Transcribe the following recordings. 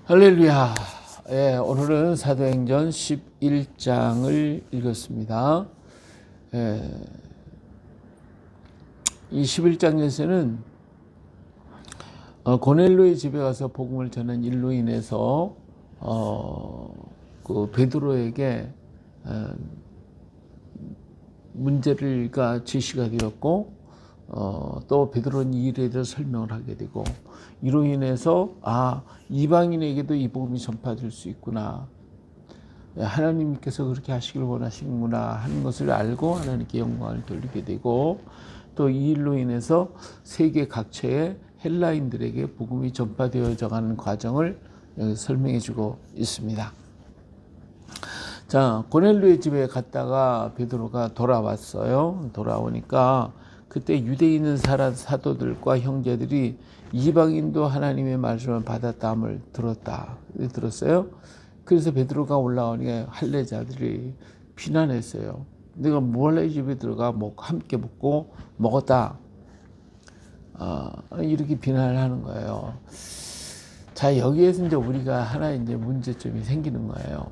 할렐루야. 예, 오늘은 사도행전 11장을 읽었습니다. 이 11장에서는 고넬료의 집에 가서 복음을 전한 일로 인해서 그 베드로에게 문제가 제시가 되었고, 또 베드로는 이 일에 대해서 설명을 하게 되고, 이로 인해서 이방인에게도 이 복음이 전파될 수 있구나, 하나님께서 그렇게 하시길 원하시는구나 하는 것을 알고 하나님께 영광을 돌리게 되고, 또 이 일로 인해서 세계 각처의 헬라인들에게 복음이 전파되어져 가는 과정을 설명해 주고 있습니다. 자, 고넬료의 집에 갔다가 베드로가 돌아왔어요. 돌아오니까 그때 유대에 있는 사도들과 형제들이 이방인도 하나님의 말씀을 받았다함을 들었어요. 그래서 베드로가 올라오니까 할례자들이 비난했어요. 내가 뭘 이 집에 들어가 함께 먹고 먹었다, 이렇게 비난을 하는 거예요. 자, 여기에서 이제 우리가 하나의 이제 문제점이 생기는 거예요.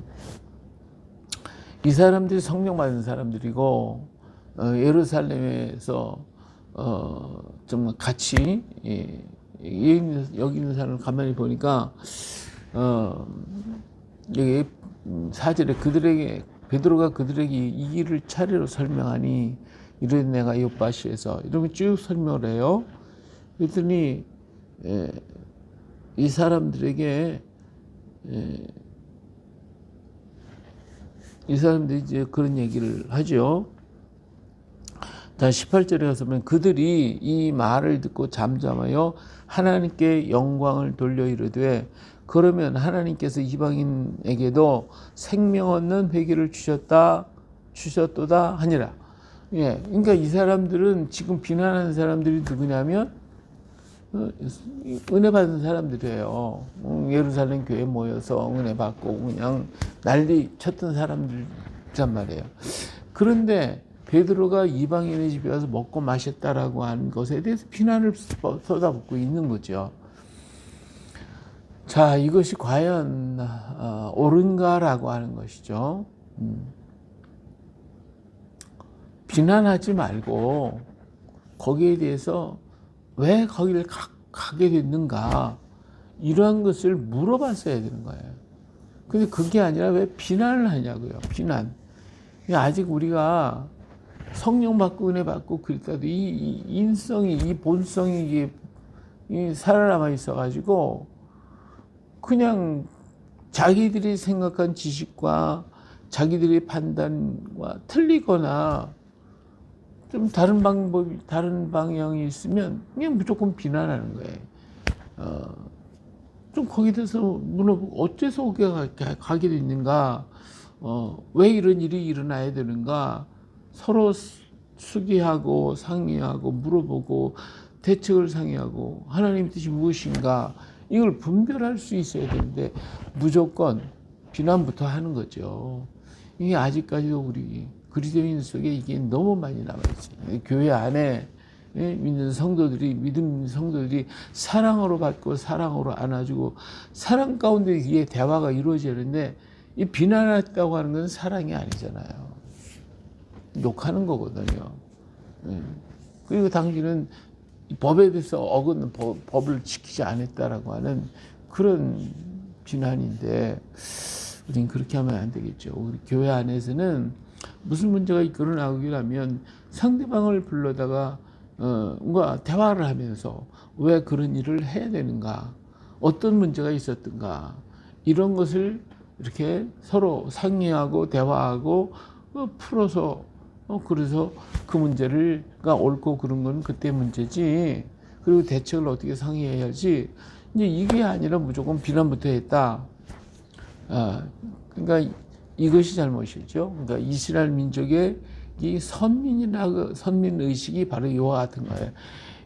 이 사람들이 성령 받은 사람들이고, 예루살렘에서 좀 같이 여기 있는 사람을 가만히 보니까 여기 4절에 베드로가 그들에게 이 일을 차례로 설명하니 이르되 내가 요바시에서 이러면 쭉 설명을 해요. 그랬더니 이 사람들에게 이 사람들이 이제 그런 얘기를 하죠. 자, 18절에 가서 보면 그들이 이 말을 듣고 잠잠하여 하나님께 영광을 돌려 이르되 그러면 하나님께서 이방인에게도 생명 얻는 회개를 주셨도다 하니라. 예, 그러니까 이 사람들은 지금 비난하는 사람들이 누구냐면 은혜 받은 사람들이에요. 예루살렘 교회에 모여서 은혜 받고 그냥 난리 쳤던 사람들이란 말이에요. 그런데 베드로가 이방인의 집에 가서 먹고 마셨다라고 하는 것에 대해서 비난을 쏟아붓고 있는 거죠. 자, 이것이 과연 옳은가라고 하는 것이죠. 비난하지 말고 거기에 대해서 왜 거기를 가게 됐는가, 이러한 것을 물어봤어야 되는 거예요. 근데 그게 아니라 왜 비난을 하냐고요. 비난. 아직 우리가 성령 받고 은혜 받고 그랬다도 이 인성이, 이 본성이 이게 살아남아 있어가지고 그냥 자기들이 생각한 지식과 자기들의 판단과 틀리거나 좀 다른 방향이 있으면 그냥 무조건 비난하는 거예요. 좀 거기에 대해서 물어보고 어째서 가게 됐는가, 왜 이런 일이 일어나야 되는가, 서로 수기하고 상의하고 물어보고 대책을 상의하고 하나님의 뜻이 무엇인가, 이걸 분별할 수 있어야 되는데 무조건 비난부터 하는 거죠. 이게 아직까지도 우리 그리스도인 속에 이게 너무 많이 남아있어요. 교회 안에 믿는 성도들이 사랑으로 받고 사랑으로 안아주고 사랑 가운데 이게 대화가 이루어지는데, 이 비난했다고 하는 건 사랑이 아니잖아요. 욕하는 거거든요. 그리고 당신은 법에 대해서 어긋는 법을 지키지 않았다라고 하는 그런 비난인데, 우리는 그렇게 하면 안 되겠죠. 우리 교회 안에서는 무슨 문제가 일어나고 하면 상대방을 불러다가 뭔가 대화를 하면서 왜 그런 일을 해야 되는가, 어떤 문제가 있었던가, 이런 것을 이렇게 서로 상의하고 대화하고 풀어서 그래서 그 문제가 옳고 그런 건 그때 문제지, 그리고 대책을 어떻게 상의해야지, 이제 이게 아니라 무조건 비난부터 했다. 그러니까 이것이 잘못이죠. 그러니까 이스라엘 민족의 이 선민 의식이 바로 이와 같은 거예요.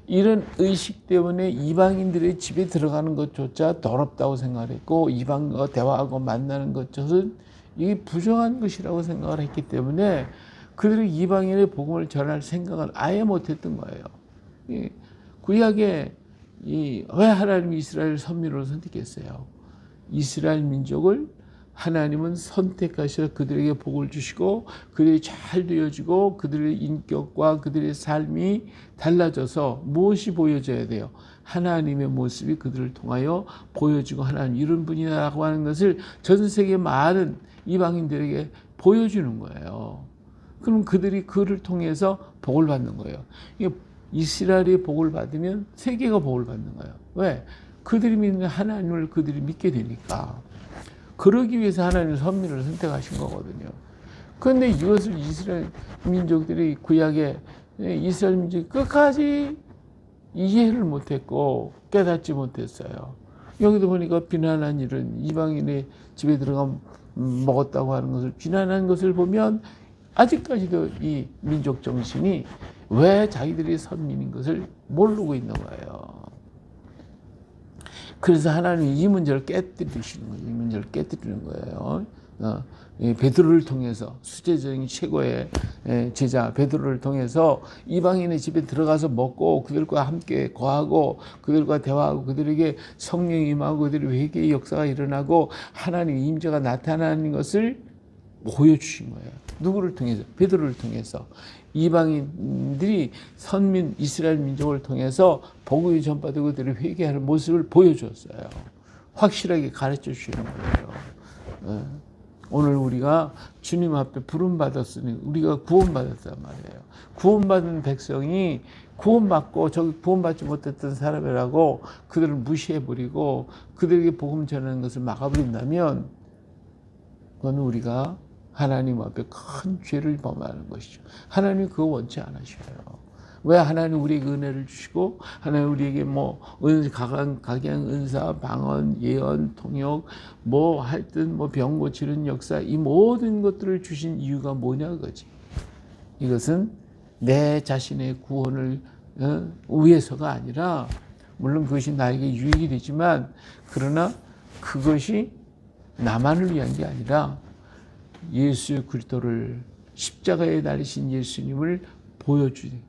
이런 의식 때문에 이방인들의 집에 들어가는 것조차 더럽다고 생각했고, 이방과 대화하고 만나는 것조차는 이게 부정한 것이라고 생각을 했기 때문에 그들이 이방인의 복음을 전할 생각을 아예 못했던 거예요. 구약에 왜 하나님이 이스라엘 선민으로 선택했어요? 이스라엘 민족을 하나님은 선택하셔서 그들에게 복을 주시고 그들이 잘 되어지고 그들의 인격과 그들의 삶이 달라져서 무엇이 보여져야 돼요? 하나님의 모습이 그들을 통하여 보여지고 하나님 이런 분이라고 하는 것을 전 세계 많은 이방인들에게 보여주는 거예요. 그럼 그들이 그를 통해서 복을 받는 거예요. 이스라엘이 복을 받으면 세계가 복을 받는 거예요. 왜? 그들이 믿는 하나님을 그들이 믿게 되니까. 그러기 위해서 하나님은 선민을 선택하신 거거든요. 그런데 이것을 이스라엘 민족들이 구약에 이스라엘 민족이 끝까지 이해를 못했고 깨닫지 못했어요. 여기도 보니까 비난한 일은 이방인의 집에 들어가 먹었다고 하는 것을 비난한 것을 보면 아직까지도 이 민족 정신이 왜 자기들이 선민인 것을 모르고 있는 거예요. 그래서 하나님이 이 문제를 깨뜨리시는 거예요. 이 문제를 깨뜨리는 거예요. 베드로를 통해서 수제적인 최고의 제자 베드로를 통해서 이방인의 집에 들어가서 먹고 그들과 함께 거하고 그들과 대화하고 그들에게 성령이 임하고 그들의 회개의 역사가 일어나고 하나님의 임재가 나타나는 것을 보여주신 거예요. 누구를 통해서? 베드로를 통해서. 이방인들이 선민 이스라엘 민족을 통해서 복음이 전파되고 그들이 회개하는 모습을 보여줬어요. 확실하게 가르쳐 주시는 거예요. 오늘 우리가 주님 앞에 부름받았으니 우리가 구원받았단 말이에요. 구원받은 백성이 구원받고 저기 구원받지 못했던 사람이라고 그들을 무시해버리고 그들에게 복음 전하는 것을 막아버린다면 그건 우리가 하나님 앞에 큰 죄를 범하는 것이죠. 하나님이 그거 원치 않으셔요. 왜 하나님 우리에게 은혜를 주시고 하나님 우리에게 각양 은사, 방언, 예언, 통역 하여튼 병 고치는 역사 이 모든 것들을 주신 이유가 뭐냐 그거지. 이것은 내 자신의 구원을 위해서가 아니라 물론 그것이 나에게 유익이 되지만 그러나 그것이 나만을 위한 게 아니라 예수 그리스도를 십자가에 달리신 예수님을 보여주니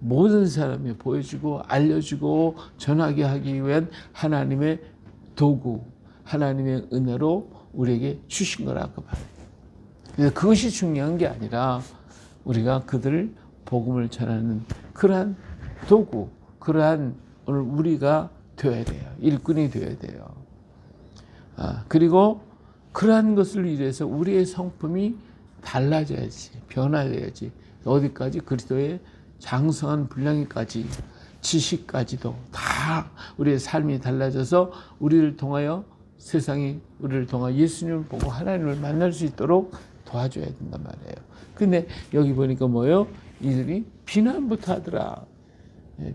모든 사람이 보여주고 알려주고 전하게 하기 위한 하나님의 도구, 하나님의 은혜로 우리에게 주신 거라고 말해요. 그래서 그것이 중요한 게 아니라 우리가 그들을 복음을 전하는 그러한 도구, 그러한 오늘 우리가 되어야 돼요. 일꾼이 되어야 돼요. 그리고 그러한 것을 위해서 우리의 성품이 달라져야지, 변화돼야지. 어디까지? 그리스도의 장성한 분량에까지, 지식까지도 다 우리의 삶이 달라져서 우리를 통하여 세상이 우리를 통하여 예수님을 보고 하나님을 만날 수 있도록 도와줘야 된단 말이에요. 근데 여기 보니까 뭐예요? 이들이 비난부터 하더라.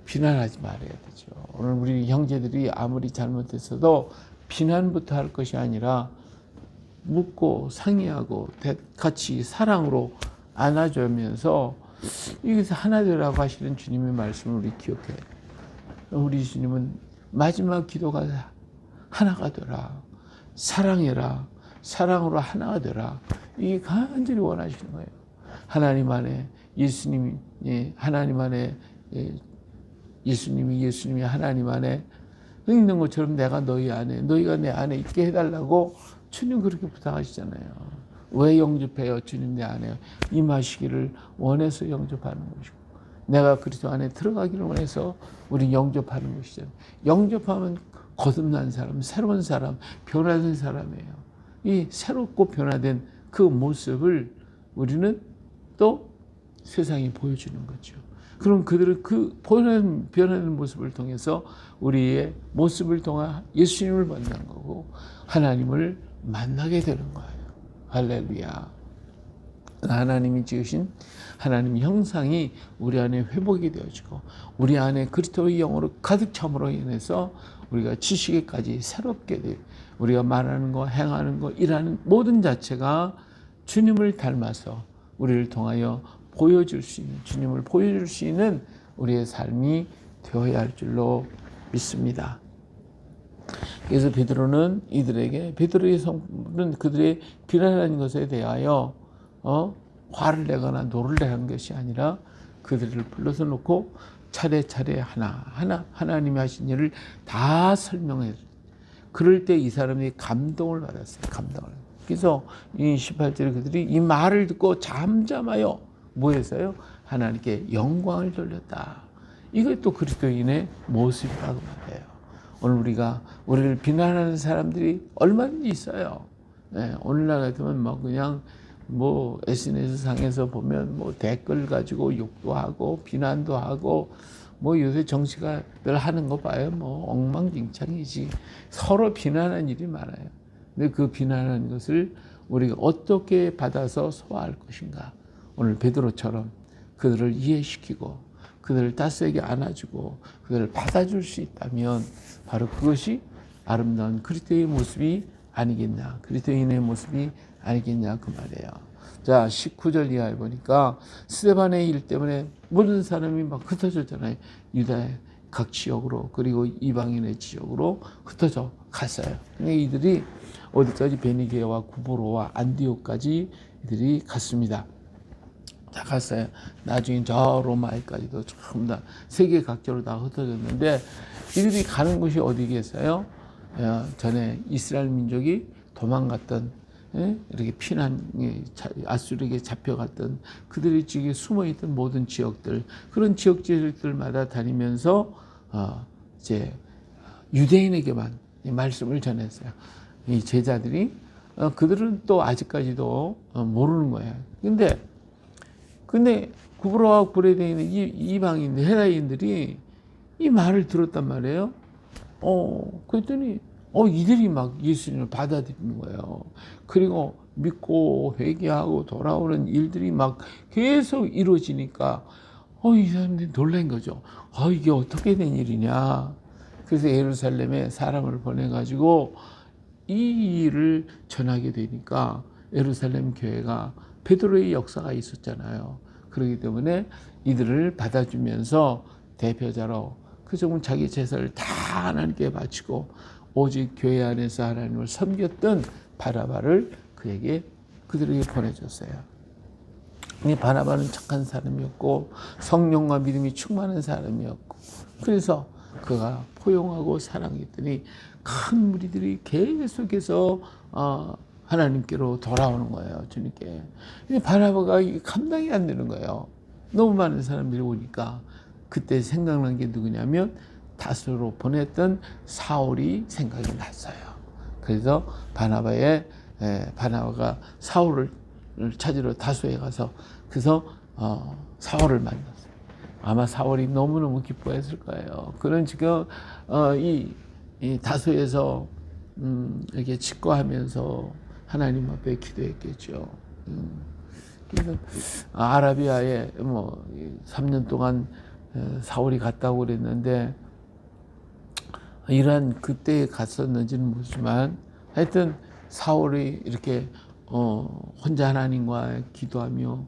비난하지 말아야 되죠. 오늘 우리 형제들이 아무리 잘못했어도 비난부터 할 것이 아니라 묻고 상의하고 같이 사랑으로 안아주면서 여기서 하나 되라고 하시는 주님의 말씀을 우리 기억해야 돼요. 우리 주님은 마지막 기도가 하나가 되라. 사랑해라. 사랑으로 하나가 되라. 이게 간절히 원하시는 거예요. 하나님 안에 예수님이 하나님 안에 예수님이 하나님 안에 있는 것처럼 내가 너희 안에 너희가 내 안에 있게 해달라고 주님 그렇게 부탁하시잖아요. 왜 영접해요? 주님 내 안에 임하시기를 원해서 영접하는 것이고 내가 그리스도 안에 들어가기를 원해서 우리 영접하는 것이잖아요. 영접하면 거듭난 사람, 새로운 사람, 변화된 사람이에요. 이 새롭고 변화된 그 모습을 우리는 또 세상에 보여주는 거죠. 그럼 그들은 그 변화된 모습을 통해서 우리의 모습을 통해 예수님을 만난 거고 하나님을 만나게 되는 거예요. 할렐루야. 하나님이 지으신 하나님 형상이 우리 안에 회복이 되어지고 우리 안에 그리스도의 영으로 가득 참으로 인해서 우리가 지식에까지 새롭게 돼요. 우리가 말하는 거, 행하는 거, 일하는 모든 자체가 주님을 닮아서 우리를 통하여 보여줄 수 있는, 주님을 보여줄 수 있는 우리의 삶이 되어야 할 줄로 믿습니다. 그래서 베드로는 베드로의 성품은 그들의 비난하는 것에 대하여 화를 내거나 노를 내는 것이 아니라 그들을 불러서 놓고 차례차례 하나님이 하신 일을 다 설명해. 그럴 때 이 사람이 감동을 받았어요. 감동을. 그래서 이 18절에 그들이 이 말을 듣고 잠잠하여 뭐 했어요? 하나님께 영광을 돌렸다. 이것도 그리스도인의 모습이라고 말해요. 오늘 우리를 비난하는 사람들이 얼마든지 있어요. 네, 오늘날 같으면 뭐 그냥 뭐 SNS 상에서 보면 뭐 댓글 가지고 욕도 하고 비난도 하고 뭐 요새 정치가 늘 하는 거 봐요. 뭐 엉망진창이지. 서로 비난하는 일이 많아요. 근데 그 비난하는 것을 우리가 어떻게 받아서 소화할 것인가. 오늘 베드로처럼 그들을 이해시키고 그들을 따스하게 안아주고 그들을 받아줄 수 있다면 바로 그것이 아름다운 그리스도의 모습이 아니겠냐. 그리스도인의 모습이 아니겠냐 그 말이에요. 자 19절 이하에 보니까 스데반의 일 때문에 모든 사람이 막 흩어졌잖아요. 유다의 각 지역으로 그리고 이방인의 지역으로 흩어져 갔어요. 근데 이들이 어디까지 베니게와 구브로와 안디옥까지 이들이 갔습니다. 다 갔어요. 나중에 저 로마에까지도 전부 다 세계 각지로 다 흩어졌는데 이들이 가는 곳이 어디겠어요? 전에 이스라엘 민족이 도망갔던 이렇게 아수르에게 잡혀갔던 그들이 지금 숨어있던 모든 지역들 그런 지역들마다 다니면서 이제 유대인에게만 말씀을 전했어요. 이 제자들이 그들은 또 아직까지도 모르는 거예요. 근데 구브로와 구레대에 있는 이방인 헤라인들이 이 말을 들었단 말이에요. 그랬더니 이들이 막 예수님을 받아들이는 거예요. 그리고 믿고 회개하고 돌아오는 일들이 막 계속 이루어지니까 이 사람들이 놀란 거죠. 이게 어떻게 된 일이냐. 그래서 예루살렘에 사람을 보내가지고 이 일을 전하게 되니까 예루살렘 교회가 베드로의 역사가 있었잖아요. 그렇기 때문에 이들을 받아주면서 대표자로 그정은 자기 제사를 다 하나님께 바치고 오직 교회 안에서 하나님을 섬겼던 바나바를 그들에게 보내줬어요. 이 바나바는 착한 사람이었고 성령과 믿음이 충만한 사람이었고 그래서 그가 포용하고 사랑했더니 큰 무리들이 계속해서 하나님께로 돌아오는 거예요. 주님께. 근데 바나바가 감당이 안 되는 거예요. 너무 많은 사람들이 오니까 그때 생각난 게 누구냐면 다소로 보냈던 사울이 생각이 났어요. 그래서 바나바가 사울을 찾으러 다소에 가서 그래서 사울을 만났어요. 아마 사울이 너무너무 기뻐했을 거예요. 그는 지금 이 다소에서 이렇게 직거하면서 하나님 앞에 기도했겠죠. 그래서 아라비아에 3년 동안 사울이 갔다고 그랬는데 이란 그때 갔었는지는 모르지만 하여튼 사울이 이렇게 혼자 하나님과 기도하며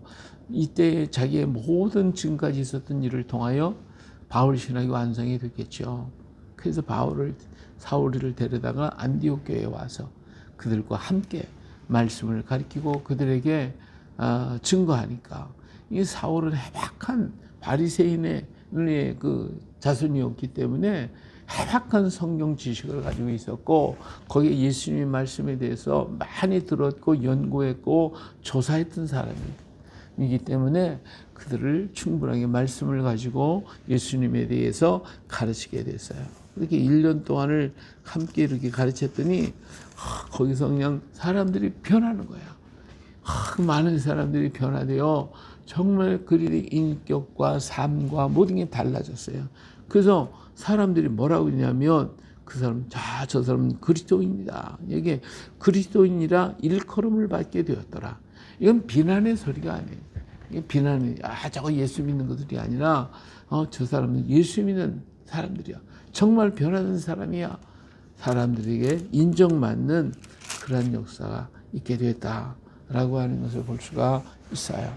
이때 자기의 모든 지금까지 있었던 일을 통하여 바울 신학이 완성이 됐겠죠. 그래서 사울이를 데려다가 안디옥 교회에 와서 그들과 함께 말씀을 가르치고 그들에게 증거하니까 이 사울은 해박한 바리새인의 그 자손이었기 때문에 해박한 성경 지식을 가지고 있었고 거기에 예수님의 말씀에 대해서 많이 들었고 연구했고 조사했던 사람이기 때문에 그들을 충분하게 말씀을 가지고 예수님에 대해서 가르치게 됐어요. 이렇게 1년 동안을 함께 이렇게 가르쳤더니 거기서 그냥 사람들이 변하는 거야. 많은 사람들이 변화되어 정말 그들의 인격과 삶과 모든 게 달라졌어요. 그래서 사람들이 뭐라고 그러냐면 그 사람, 저 사람은 그리스도인이다. 이게 그리스도인이라 일컬음을 받게 되었더라. 이건 비난의 소리가 아니에요. 이게 비난이 저거 예수 믿는 것들이 아니라 저 사람은 예수 믿는 사람들이야. 정말 변화된 사람이야. 사람들에게 인정받는 그런 역사가 있게 됐다라고 하는 것을 볼 수가 있어요.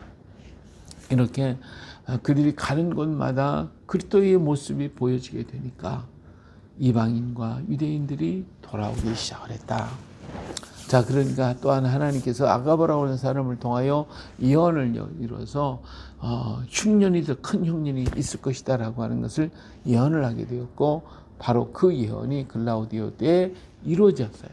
이렇게 그들이 가는 곳마다 그리스도의 모습이 보여지게 되니까 이방인과 유대인들이 돌아오기 시작을 했다. 자, 그러니까 또한 하나님께서 아가보라고 하는 사람을 통하여 예언을 이루어서 흉년이 더 큰 흉년이 있을 것이다 라고 하는 것을 예언을 하게 되었고 바로 그 예언이 글라우디오 때에 이루어졌어요.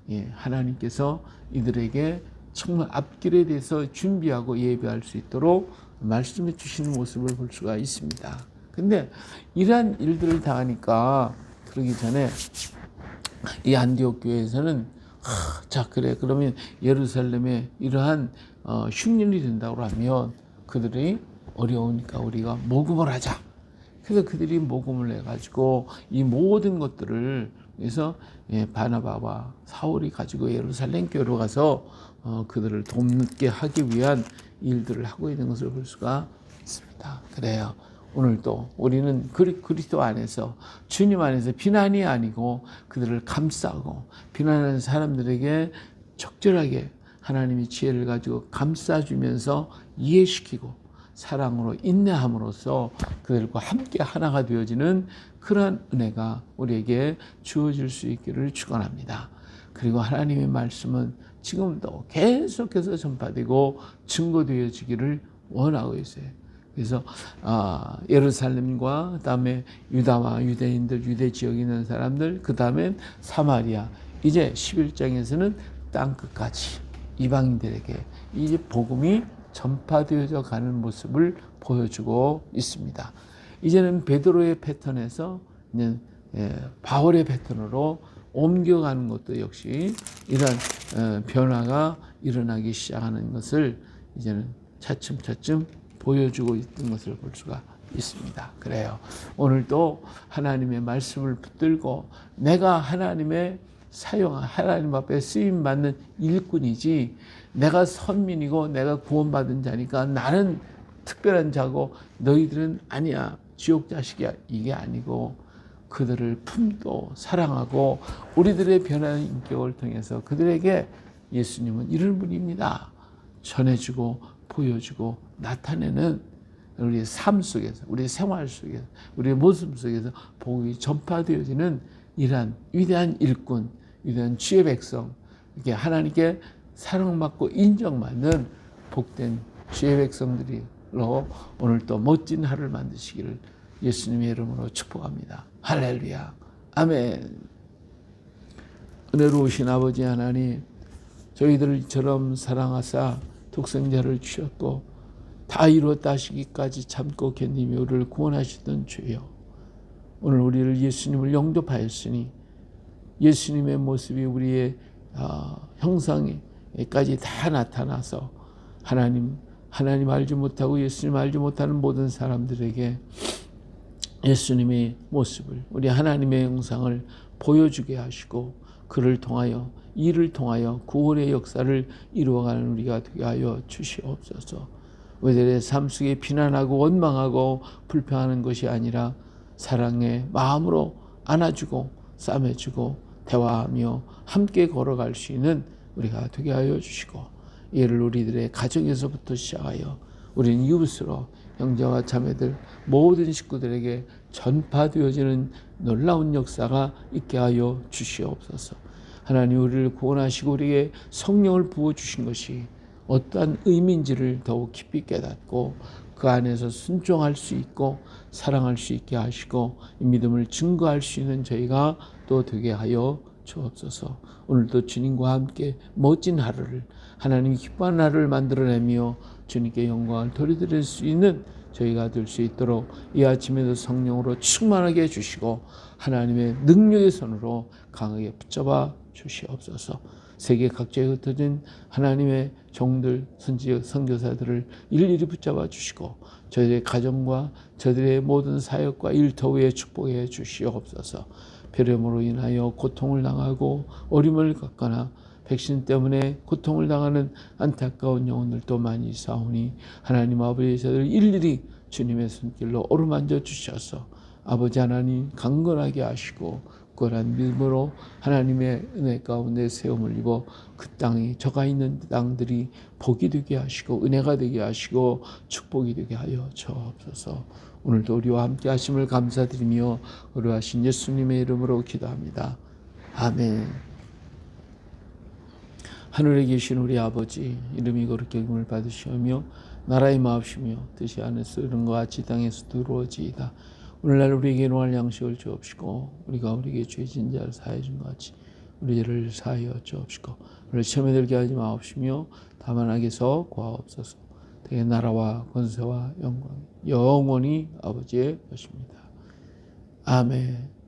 예, 하나님께서 이들에게 정말 앞길에 대해서 준비하고 예배할 수 있도록 말씀해 주시는 모습을 볼 수가 있습니다. 근데 이러한 일들을 당하니까 그러기 전에 이 안디옥 교회에서는 자 그래 그러면 예루살렘에 이러한 흉년이 된다고 하면 그들이 어려우니까 우리가 모금을 하자. 그래서 그들이 모금을 해가지고 이 모든 것들을 그래서 바나바와 사울이 가지고 예루살렘 교회로 가서 그들을 돕게 하기 위한 일들을 하고 있는 것을 볼 수가 있습니다. 그래요. 오늘도 우리는 그리스도 안에서 주님 안에서 비난이 아니고 그들을 감싸고 비난하는 사람들에게 적절하게 하나님이 지혜를 가지고 감싸주면서 이해시키고 사랑으로 인내함으로써 그들과 함께 하나가 되어지는 그러한 은혜가 우리에게 주어질 수 있기를 축원합니다. 그리고 하나님의 말씀은 지금도 계속해서 전파되고 증거되어지기를 원하고 있어요. 그래서 예루살렘과 그다음에 유다와 유대인들, 유대 지역에 있는 사람들, 그다음에 사마리아, 이제 11장에서는 땅 끝까지 이방인들에게 이 복음이 전파되어져 가는 모습을 보여주고 있습니다. 이제는 베드로의 패턴에서 이제 바울의 패턴으로 옮겨가는 것도 역시 이런 변화가 일어나기 시작하는 것을 이제는 차츰차츰 보여주고 있던 것을 볼 수가 있습니다. 그래요. 오늘도 하나님의 말씀을 붙들고 내가 하나님의 하나님 앞에 쓰임 받는 일꾼이지 내가 선민이고 내가 구원받은 자니까 나는 특별한 자고 너희들은 아니야 지옥 자식이야 이게 아니고 그들을 품도 사랑하고 우리들의 변화된 인격을 통해서 그들에게 예수님은 이런 분입니다 전해주고 보여주고 나타내는 우리의 삶 속에서 우리의 생활 속에서 우리의 모습 속에서 복음이 전파되어지는 이러한 위대한 일꾼 위대한 주의 백성 이렇게 하나님께 사랑받고 인정받는 복된 주의 백성들로 오늘 또 멋진 하루를 만드시기를 예수님의 이름으로 축복합니다. 할렐루야. 아멘. 은혜로우신 아버지 하나님, 저희들처럼 사랑하사 독생자를 주셨고 다 이루었다 하시기까지 참고 견디며 우리를 구원하시던 주여, 오늘 우리를 예수님을 영접하였으니 예수님의 모습이 우리의 형상에까지 다 나타나서 하나님 알지 못하고 예수님 알지 못하는 모든 사람들에게 예수님의 모습을 우리 하나님의 형상을 보여주게 하시고 그를 통하여 이를 통하여 구원의 역사를 이루어가는 우리가 되게 하여 주시옵소서. 우리들의 삶 속에 비난하고 원망하고 불평하는 것이 아니라 사랑의 마음으로 안아주고 싸매주고 대화하며 함께 걸어갈 수 있는 우리가 되게 하여 주시고 이를 우리들의 가정에서부터 시작하여 우리는 이웃으로 형제와 자매들 모든 식구들에게 전파되어지는 놀라운 역사가 있게 하여 주시옵소서. 하나님 우리를 구원하시고 우리에게 성령을 부어주신 것이 어떠한 의미인지를 더욱 깊이 깨닫고 그 안에서 순종할 수 있고 사랑할 수 있게 하시고 이 믿음을 증거할 수 있는 저희가 또 되게 하여 주옵소서. 오늘도 주님과 함께 멋진 하루를 하나님이 기뻐하는 하루를 만들어내며 주님께 영광을 돌려드릴 수 있는 저희가 될 수 있도록 이 아침에도 성령으로 충만하게 해주시고 하나님의 능력의 손으로 강하게 붙잡아 주시옵소서. 세계 각지에 흩어진 하나님의 종들, 선교사들을 일일이 붙잡아 주시고 저희의 가정과 저들의 모든 사역과 일터위에 축복해 주시옵소서. 폐렴으로 인하여 고통을 당하고 어림을 겪거나 백신 때문에 고통을 당하는 안타까운 영혼들도 많이 있사오니 하나님 아버지 저들 일일이 주님의 손길로 어루만져 주셔서 아버지 하나님 강건하게 하시고 굳건한 믿음으로 하나님의 은혜 가운데 세움을 입어 그 땅이 저가 있는 땅들이 복이 되게 하시고 은혜가 되게 하시고 축복이 되게 하여 주옵소서. 오늘도 우리와 함께 하심을 감사드리며 의뢰하신 예수님의 이름으로 기도합니다. 아멘. 하늘에 계신 우리 아버지 이름이 거룩히 여김을 받으시오며 나라의 마옵시며 뜻이 하늘에서 이룬 것 같이 땅에서도 이루어지이다. 오늘날 우리에게 일용할 양식을 주옵시고 우리가 우리에게 죄진 자를 사하여 준 것 같이 우리를 사하여 주옵시고 우리를 시험에 들게 하지 마옵시며 다만 악에서 구하옵소서. 대개 나라와 권세와 영광 영원히 아버지의 것입니다. 아멘.